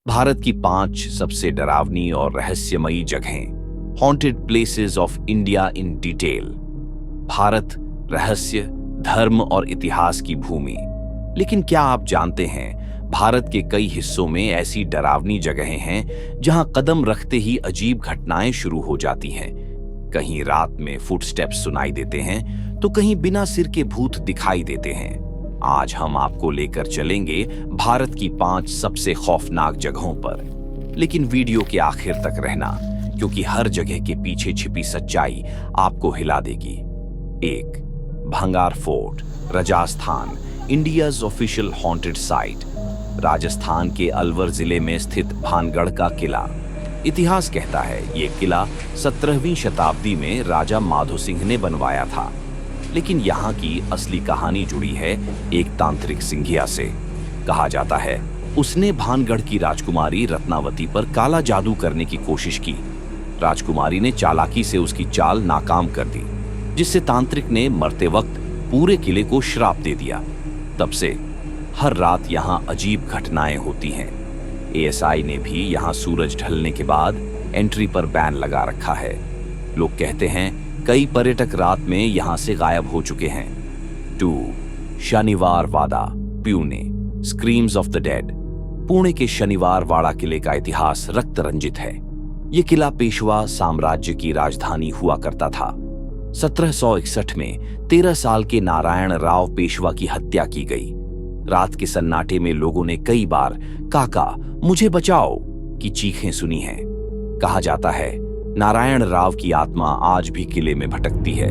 भारत की 5 सबसे डरावनी और रहस्यमयी जगहें, haunted places of India in detail. Bharat रहस्य, धर्म और इतिहास की भूमि। लेकिन क्या आप जानते हैं, भारत के कई हिस्सों में ऐसी डरावनी जगहें हैं जहां कदम रखते ही अजीब घटनाएं शुरू हो जाती हैं। कहीं रात में फुटस्टेप्स सुनाई देते हैं तो कहीं बिना सिर के भूत दिखाई देते हैं। आज हम आपको लेकर चलेंगे भारत की 5 सबसे खौफनाक जगहों पर। लेकिन वीडियो के आखिर तक रहना, क्योंकि हर जगह के पीछे छिपी सच्चाई आपको हिला देगी। 1. भंगार fort, Rajasthan, India's official haunted site. Rajasthan के अलवर जिले में स्थित भानगढ़ का किला। इतिहास कहता है ये किला 17वीं शताब्दी में राजा माधो सिंह ने बनवाया था। लेकिन यहाँ की असली कहानी जुड़ी है एक तांत्रिक सिंघिया से। कहा जाता है उसने भानगढ़ की राजकुमारी रत्नावती पर काला जादू करने की कोशिश की। राजकुमारी ने चालाकी से उसकी चाल नाकाम कर दी, जिससे तांत्रिक ने मरते वक्त पूरे किले को श्राप दे दिया। तब से हर रात यहाँ अजीब घटनाएं होती हैं। एएसआई ने भी यहाँ सूरज ढलने के बाद एंट्री पर बैन लगा रखा है। लोग कहते हैं कई पर्यटक रात में यहां से गायब हो चुके हैं। 2. Shaniwar Wada, Pune, screams of the dead. Pune के शनिवार वाड़ा किले का इतिहास रक्त रंजित है। यह किला पेशवा साम्राज्य की राजधानी हुआ करता था। 1761 में 13 साल के नारायण राव पेशवा की हत्या की गई। रात के सन्नाटे में लोगों ने कई बार काका मुझे बचाओ की चीखें सुनी हैं। कहा जाता है नारायण राव की आत्मा आज भी किले में भटकती है।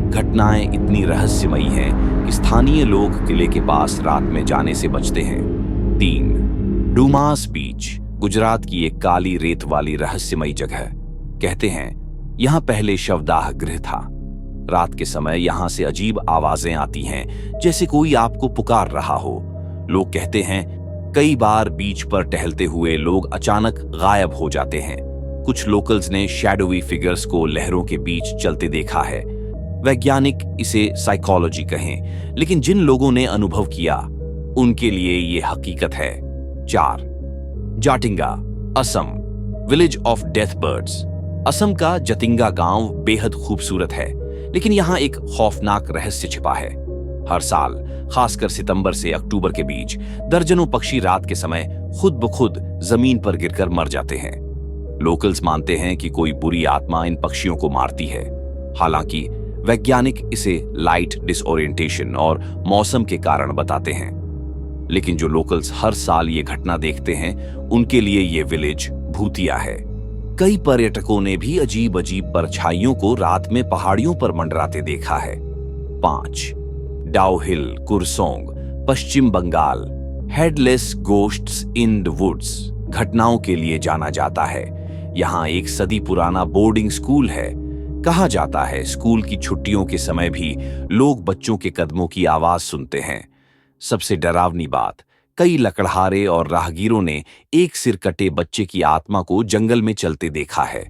घटनाएं इतनी रहस्यमयी हैं कि स्थानीय लोग किले के पास रात में जाने से बचते हैं। 3. डुमास बीच, गुजरात की एक काली रेत वाली रहस्यमयी जगह। कहते हैं यहां पहले शवदाह गृह था। रात के समय यहां से अजीब आवाजें आती हैं, जैसे कोई आपको पुकार रहा हो। लोग कहते हैं कई बार बीच पर टहलते हुए लोग अचानक गायब हो जाते हैं। कुछ लोकल्स ने शैडोवी फिगर्स को लहरों के बीच चलते देखा है। वैज्ञानिक इसे साइकोलॉजी कहें, लेकिन जिन लोगों ने अनुभव किया उनके लिए ये हकीकत है। 4. Jatinga, Assam, village of death birds. Assam का जतिंगा गांव बेहद खूबसूरत है, लेकिन यहां एक खौफनाक रहस्य छिपा है। हर साल खासकर सितंबर से अक्टूबर के बीच दर्जनों पक्षी रात के समय खुद ब खुद जमीन पर गिरकर मर जाते हैं। लोकल्स मानते हैं कि कोई बुरी आत्मा इन पक्षियों को मारती है। हालांकि वैज्ञानिक इसे लाइट डिसओरिएंटेशन और मौसम के कारण बताते हैं। लेकिन जो लोकल्स हर साल ये घटना देखते हैं, उनके लिए ये विलेज भूतिया है। कई पर्यटकों ने भी अजीब अजीब परछाइयों को रात में पहाड़ियों पर मंडराते देखा है। 5. Dowhill, Kurseong, Paschim Bengal, headless ghosts in the woods घटनाओं के लिए जाना जाता है। यहाँ एक सदी पुराना बोर्डिंग स्कूल है। कहा जाता है स्कूल की छुट्टियों के समय भी लोग बच्चों के कदमों की आवाज सुनते हैं। सबसे डरावनी बात, कई लकड़हारे और राहगीरों ने एक सिर कटे बच्चे की आत्मा को जंगल में चलते देखा है।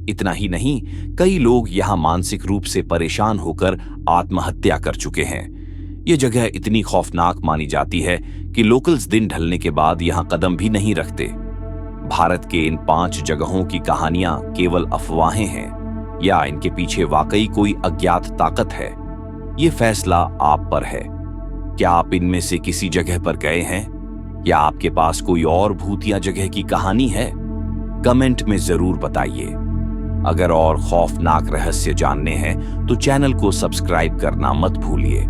इतना ही नहीं, कई लोग यहाँ मानसिक रूप से परेशान होकर आत्महत्या कर चुके हैं। ये जगह इतनी खौफनाक मानी जाती है कि लोकल्स दिन ढलने के बाद यहाँ कदम भी नहीं रखते। भारत के इन 5 जगहों की कहानियां केवल अफवाहें हैं या इनके पीछे वाकई कोई अज्ञात ताकत है, ये फैसला आप पर है। क्या आप इनमें से किसी जगह पर गए हैं या आपके पास कोई और भूतिया जगह की कहानी है? कमेंट में जरूर बताइए। अगर और खौफनाक रहस्य जानने हैं तो चैनल को सब्सक्राइब करना मत भूलिए।